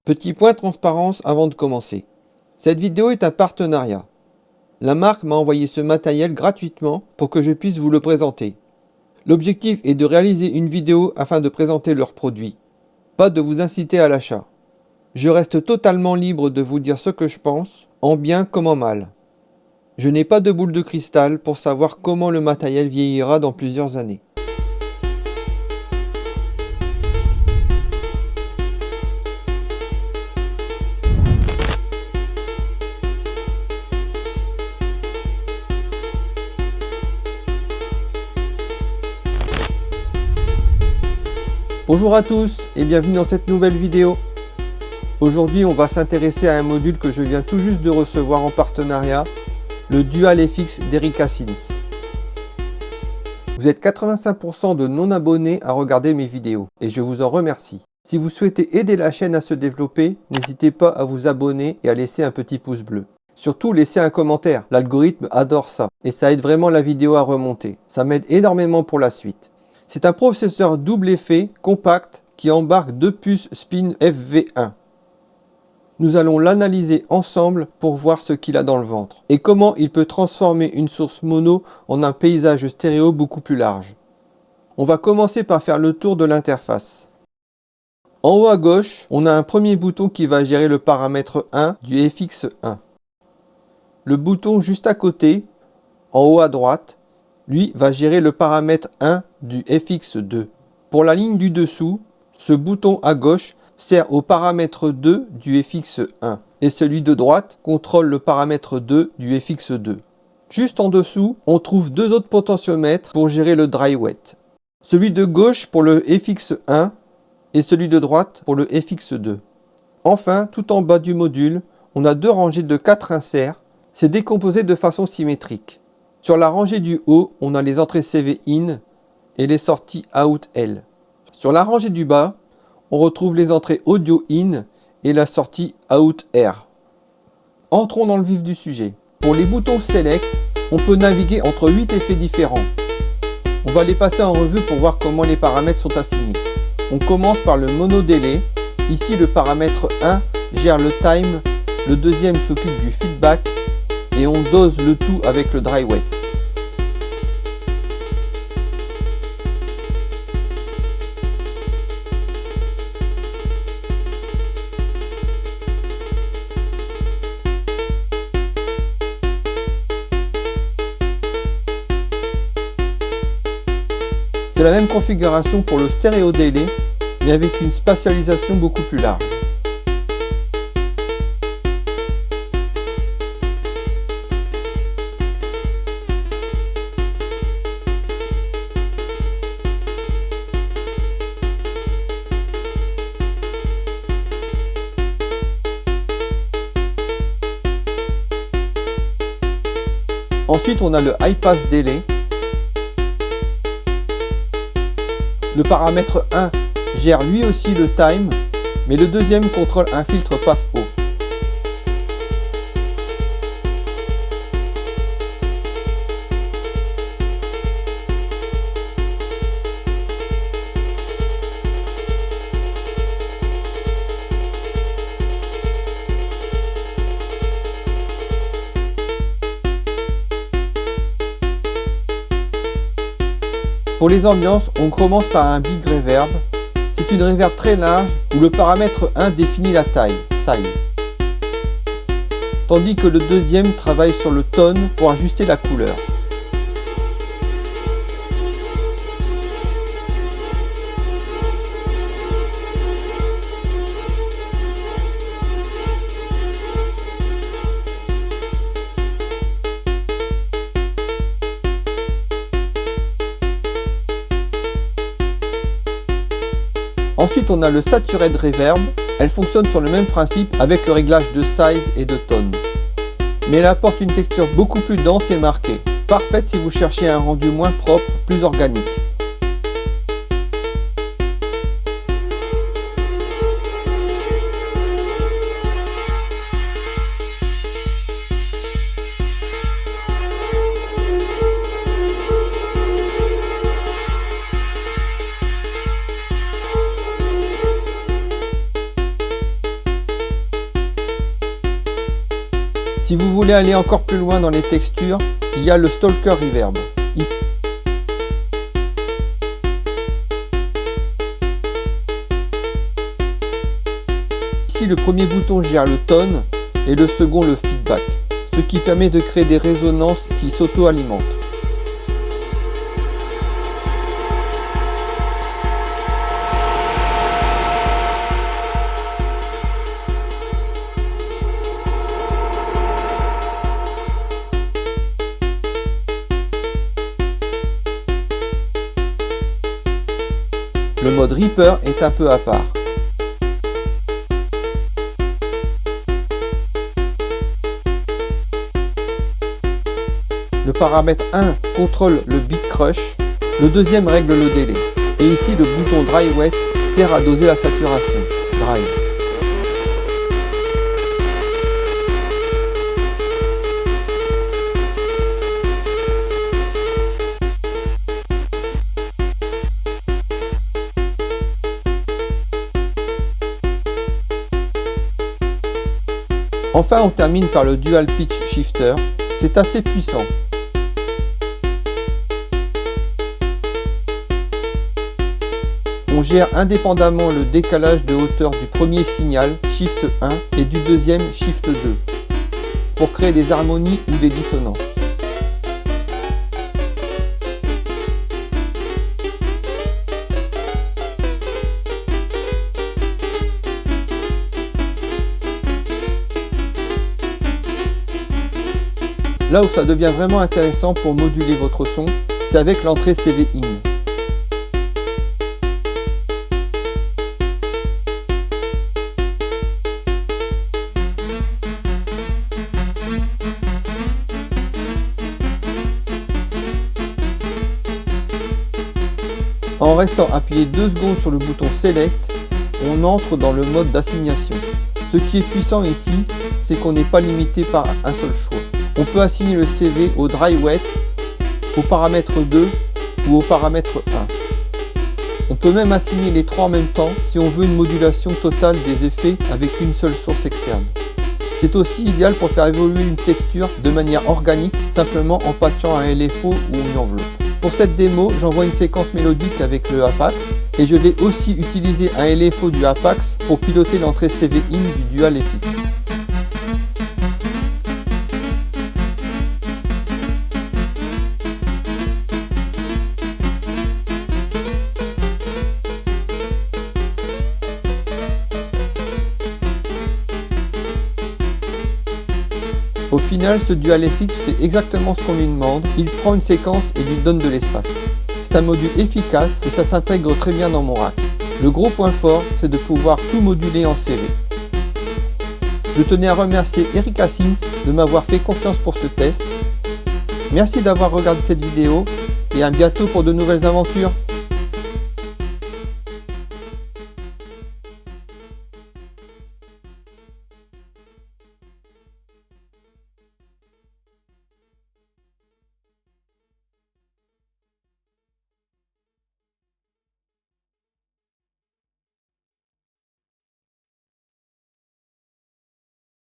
Petit point transparence avant de commencer. Cette vidéo est un partenariat. La marque m'a envoyé ce matériel gratuitement pour que je puisse vous le présenter. L'objectif est de réaliser une vidéo afin de présenter leurs produits, pas de vous inciter à l'achat. Je reste totalement libre de vous dire ce que je pense, en bien comme en mal. Je n'ai pas de boule de cristal pour savoir comment le matériel vieillira dans plusieurs années. Bonjour à tous et bienvenue dans cette nouvelle vidéo. Aujourd'hui on va s'intéresser à un module que je viens tout juste de recevoir en partenariat, le Dual-FX d'Erika Sins. Vous êtes 85% de non abonnés à regarder mes vidéos et je vous en remercie. Si vous souhaitez aider la chaîne à se développer, n'hésitez pas à vous abonner et à laisser un petit pouce bleu. Surtout laissez un commentaire, l'algorithme adore ça et ça aide vraiment la vidéo à remonter. Ça m'aide énormément pour la suite. C'est un processeur double effet compact qui embarque deux puces Spin FV1. Nous allons l'analyser ensemble pour voir ce qu'il a dans le ventre et comment il peut transformer une source mono en un paysage stéréo beaucoup plus large. On va commencer par faire le tour de l'interface. En haut à gauche, on a un premier bouton qui va gérer le paramètre 1 du FX1. Le bouton juste à côté, en haut à droite, lui va gérer le paramètre 1 du FX2. Pour la ligne du dessous, ce bouton à gauche sert au paramètre 2 du FX1 et celui de droite contrôle le paramètre 2 du FX2. Juste en dessous, on trouve deux autres potentiomètres pour gérer le dry wet. Celui de gauche pour le FX1 et celui de droite pour le FX2. Enfin, tout en bas du module, on a deux rangées de 4 inserts. C'est décomposé de façon symétrique. Sur la rangée du haut, on a les entrées CV in et les sorties out L. Sur la rangée du bas, on retrouve les entrées audio in et la sortie out R. Entrons dans le vif du sujet. Pour les boutons select, on peut naviguer entre 8 effets différents. On va les passer en revue pour voir comment les paramètres sont assignés. On commence par le mono délai. Ici, le paramètre 1 gère le time, le deuxième s'occupe du feedback et on dose le tout avec le dry wet. C'est la même configuration pour le stéréo délai, mais avec une spatialisation beaucoup plus large. Ensuite, on a le high pass délai. Le paramètre 1 gère lui aussi le time, mais le deuxième contrôle un filtre passe haut. Pour les ambiances, on commence par un big reverb. C'est une reverb très large où le paramètre 1 définit la taille, size. Tandis que le deuxième travaille sur le tone pour ajuster la couleur. Ensuite, on a le Saturated Reverb. Elle fonctionne sur le même principe avec le réglage de size et de tone. Mais elle apporte une texture beaucoup plus dense et marquée. Parfaite si vous cherchez un rendu moins propre, plus organique. Si vous voulez aller encore plus loin dans les textures, il y a le Stalker Reverb. Ici, le premier bouton gère le tone et le second le feedback, ce qui permet de créer des résonances qui s'auto-alimentent. Le mode Reaper est un peu à part. Le paramètre 1 contrôle le beat crush, le deuxième règle le délai. Et ici le bouton Dry Wet sert à doser la saturation. Dry. Enfin, on termine par le Dual Pitch Shifter. C'est assez puissant. On gère indépendamment le décalage de hauteur du premier signal, Shift 1, et du deuxième, Shift 2, pour créer des harmonies ou des dissonances. Là où ça devient vraiment intéressant pour moduler votre son, c'est avec l'entrée CV In. En restant appuyé 2 secondes sur le bouton Select, on entre dans le mode d'assignation. Ce qui est puissant ici, c'est qu'on n'est pas limité par un seul choix. On peut assigner le CV au Dry Wet, au paramètre 2 ou au paramètre 1. On peut même assigner les trois en même temps si on veut une modulation totale des effets avec une seule source externe. C'est aussi idéal pour faire évoluer une texture de manière organique, simplement en patchant un LFO ou une enveloppe. Pour cette démo, j'envoie une séquence mélodique avec le Apax et je vais aussi utiliser un LFO du Apax pour piloter l'entrée CV In du Dual FX. Au final, ce Dual FX fait exactement ce qu'on lui demande, il prend une séquence et lui donne de l'espace. C'est un module efficace et ça s'intègre très bien dans mon rack. Le gros point fort, c'est de pouvoir tout moduler en série. Je tenais à remercier Erika Sings de m'avoir fait confiance pour ce test. Merci d'avoir regardé cette vidéo et à bientôt pour de nouvelles aventures.